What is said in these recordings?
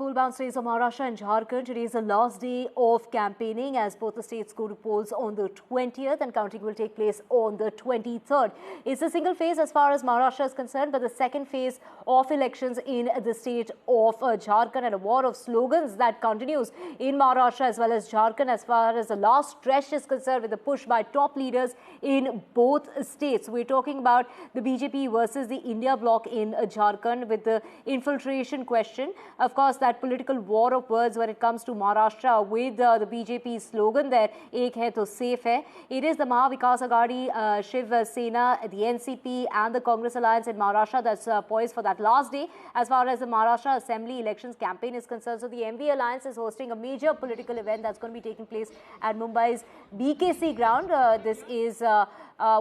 poll-bound states of Maharashtra and Jharkhand. Today is the last day of campaigning as both the states go to polls on the 20th and counting will take place on the 23rd. It's a single phase as far as Maharashtra is concerned, but the second phase of elections in the state of Jharkhand, and a war of slogans that continues in Maharashtra as well as Jharkhand as far as the last stretch is concerned, with the push by top leaders in both states. We're talking about the BJP versus the India bloc in Jharkhand with the infiltration question. Of course, that political war of words when it comes to Maharashtra with the BJP slogan there, "Ek hai to safe hai." It is the Maha Vikas Aghadi, Shiv Sena, the NCP and the Congress alliance in Maharashtra that's poised for that last day as far as the Maharashtra Assembly elections campaign is concerned. So the MV alliance is hosting a major political event that's going to be taking place at Mumbai's BKC ground. This is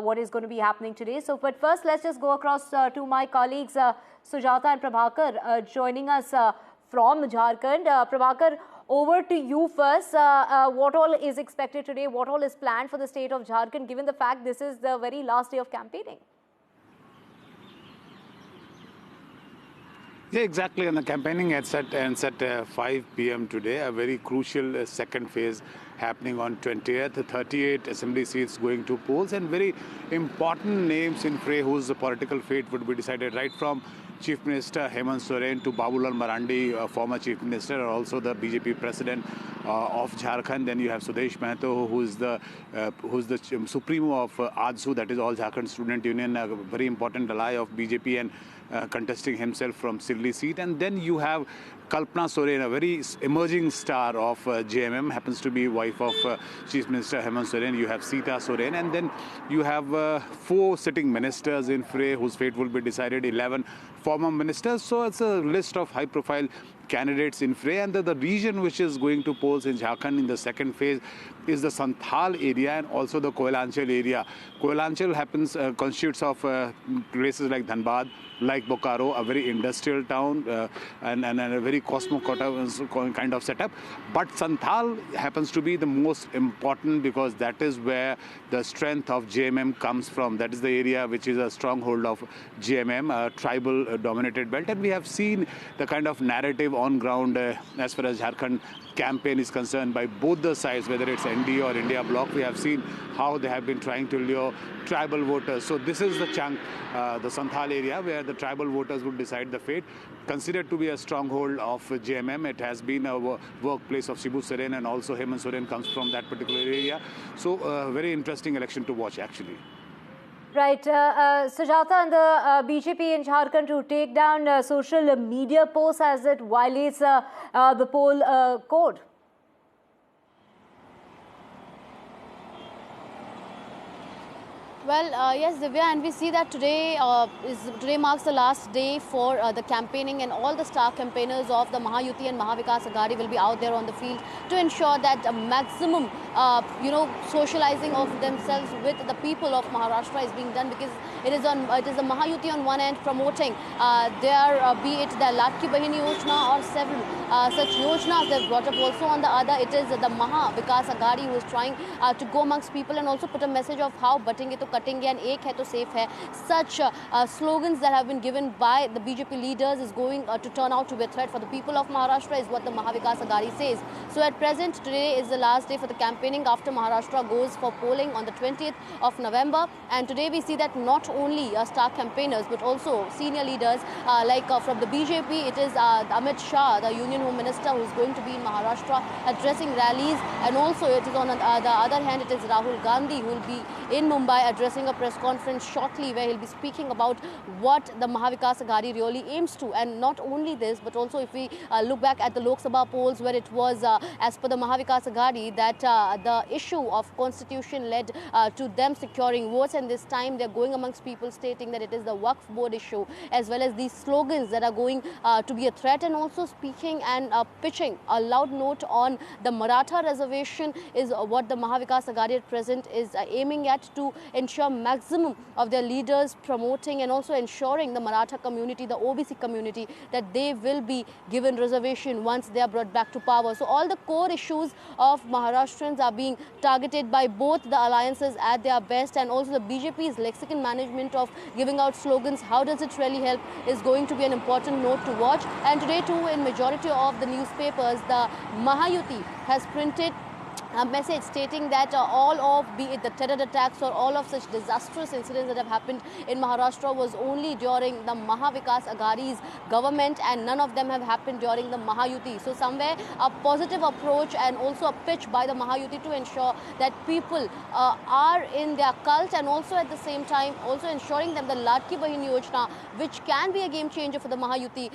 what is going to be happening today. So, but first, let's just go across to my colleagues Sujata and Prabhakar joining us from Jharkhand. Prabhakar, over to you first. What all is expected today? What all is planned for the state of Jharkhand, given the fact this is the very last day of campaigning? Yeah, exactly. And the campaigning ends at 5 p.m. today. A very crucial second phase happening on 20th. 38 assembly seats going to polls, and very important names in fray whose political fate would be decided, right from Chief Minister Hemant Soren to Babulal Marandi, former Chief Minister, and also the BJP President of Jharkhand. Then you have Sudesh Mahto, who's the supremo of AJSU, that is All Jharkhand Student Union, a very important ally of BJP and contesting himself from Sirli seat. And then you have Kalpana Soren, a very emerging star of JMM, happens to be wife of Chief Minister Hemant Soren. You have Sita Soren, and then you have 4 sitting ministers in fray whose fate will be decided, 11 former ministers. So it's a list of high-profile candidates in fray, and the region which is going to polls in Jharkhand in the second phase is the Santhal area and also the Koilanchal area. Koilanchal constitutes of places like Dhanbad, like Bokaro, a very industrial town and a very cosmopolitan kind of setup. But Santhal happens to be the most important because that is where the strength of JMM comes from. That is the area which is a stronghold of JMM, a tribal dominated belt. And we have seen the kind of narrative on ground as far as Jharkhand campaign is concerned by both the sides, whether it's ND or India bloc. We have seen how they have been trying to lure tribal voters. So this is the chunk, the Santhal area, where the tribal voters would decide the fate. Considered to be a stronghold of JMM, it has been a workplace of Shibu Soren, and also Hemant Soren comes from that particular area. So very interesting election to watch, actually. Right. Sujata, and the BJP in Jharkhand to take down social media posts as it violates the poll code. Well, yes, Divya, and we see that today marks the last day for the campaigning, and all the star campaigners of the Mahayuti and Maha Vikas Aghadi will be out there on the field to ensure that a maximum, socializing of themselves with the people of Maharashtra is being done, because it is the Mahayuti on one end promoting be it the Latki Bahini Yojana or several such yojanas they've brought up. Also on the other, it is the Maha Vikas Aghadi who is trying to go amongst people and also put a message of how batenge to cutenge and ek hai to safe hai. Such slogans that have been given by the BJP leaders is going to turn out to be a threat for the people of Maharashtra, is what the Maha Vikas Aghadi says. So at present, today is the last day for the campaigning after Maharashtra goes for polling on the 20th of November. And today we see that not only star campaigners but also senior leaders like from the BJP, it is Amit Shah, the Union Home Minister, who is going to be in Maharashtra addressing rallies, and also it is on the other hand, it is Rahul Gandhi who will be in Mumbai addressing a press conference shortly, where he'll be speaking about what the Maha Vikas Aghadi really aims to. And not only this, but also if we look back at the Lok Sabha polls, where it was as per the Maha Vikas Aghadi that the issue of constitution led to them securing votes, and this time they're going amongst people stating that it is the Waqf board issue, as well as these slogans that are going to be a threat, and also speaking and pitching a loud note on the Maratha reservation is what the Maha Vikas Aghadi at present is aiming at, to ensure ensure maximum of their leaders promoting and also ensuring the Maratha community, the OBC community, that they will be given reservation once they are brought back to power. So all the core issues of Maharashtrians are being targeted by both the alliances at their best, and also the BJP's lexicon management of giving out slogans. How does it really help is going to be an important note to watch. And today too, in majority of the newspapers, the Mahayuti has printed a message stating that all of, be it the terror attacks or all of such disastrous incidents that have happened in Maharashtra, was only during the Mahavikas Aghadi's government, and none of them have happened during the Mahayuti. So somewhere a positive approach and also a pitch by the Mahayuti to ensure that people are in their cult, and also at the same time also ensuring them the Ladki Bahin Yojana, which can be a game changer for the Mahayuti,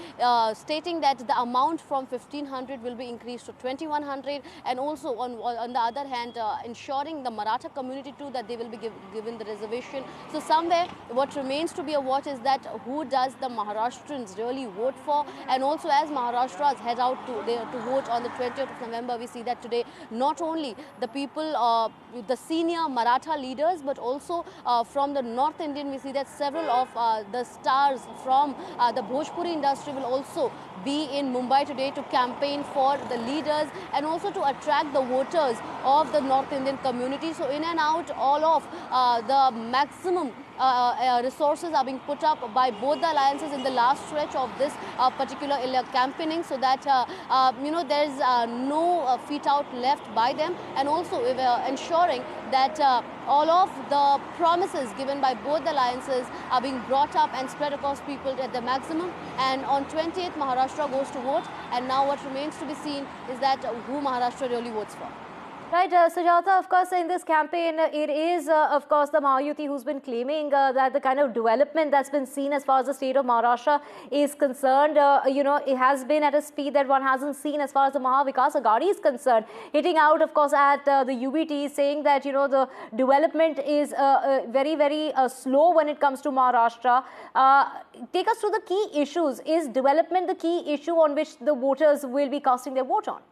stating that the amount from 1500 will be increased to 2100, and also on the other hand, ensuring the Maratha community too that they will be given the reservation. So somewhere what remains to be a watch is that who does the Maharashtrians really vote for, and also as Maharashtras head out to vote on the 20th of November, we see that today not only the people, the senior Maratha leaders, but also from the North Indian, we see that several of the stars from the Bhojpuri industry will also be in Mumbai today to campaign for the leaders and also to attract the voters of the North Indian community. So in and out, all of the maximum resources are being put up by both the alliances in the last stretch of this particular campaigning, so that there is no feet out left by them, and also ensuring that all of the promises given by both the alliances are being brought up and spread across people at the maximum. And on 20th, Maharashtra goes to vote, and now what remains to be seen is that who Maharashtra really votes for. Right, Sujata, of course, in this campaign, it is, of course, the Mahayuti who's been claiming that the kind of development that's been seen as far as the state of Maharashtra is concerned, it has been at a speed that one hasn't seen as far as the Mahavikas Aghadi is concerned. Hitting out, of course, at the UBT, saying that, the development is very, very slow when it comes to Maharashtra. Take us through the key issues. Is development the key issue on which the voters will be casting their vote on?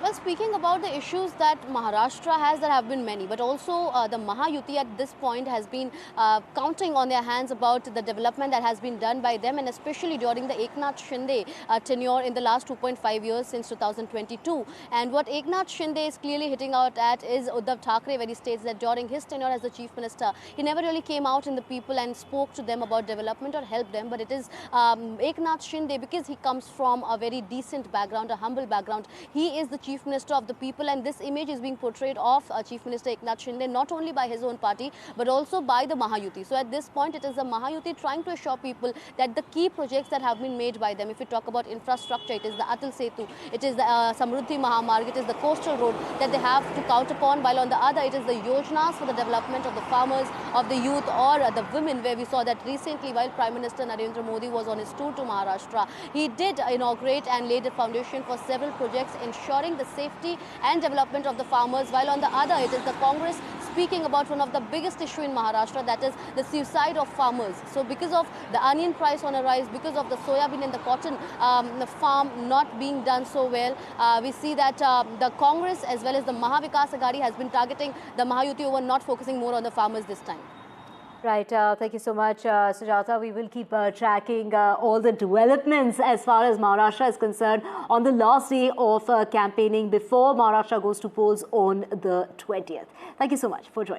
Well, speaking about the issues that Maharashtra has, there have been many, but also the Mahayuti at this point has been counting on their hands about the development that has been done by them, and especially during the Eknath Shinde tenure in the last 2.5 years since 2022. And what Eknath Shinde is clearly hitting out at is Uddhav Thackeray, where he states that during his tenure as the chief minister, he never really came out in the people and spoke to them about development or helped them. But it is Eknath Shinde, because he comes from a very decent background, a humble background. He is the Chief Minister of the people, and this image is being portrayed of Chief Minister Eknath Shinde not only by his own party but also by the Mahayuti. So at this point, it is the Mahayuti trying to assure people that the key projects that have been made by them, if we talk about infrastructure, it is the Atal Setu, it is the Samruddhi Mahamarg, it is the coastal road that they have to count upon, while on the other it is the yojanas for the development of the farmers, of the youth, or the women, where we saw that recently while Prime Minister Narendra Modi was on his tour to Maharashtra, he did inaugurate and laid the foundation for several projects ensuring the safety and development of the farmers, while on the other it is the Congress speaking about one of the biggest issue in Maharashtra, that is the suicide of farmers. So because of the onion price on a rise, because of the soybean and the cotton the farm not being done so well, we see that the Congress as well as the Mahavikas Aghadi has been targeting the Mahayuti over not focusing more on the farmers this time. Right. Thank you so much, Sujata. We will keep tracking all the developments as far as Maharashtra is concerned on the last day of campaigning before Maharashtra goes to polls on the 20th. Thank you so much for joining.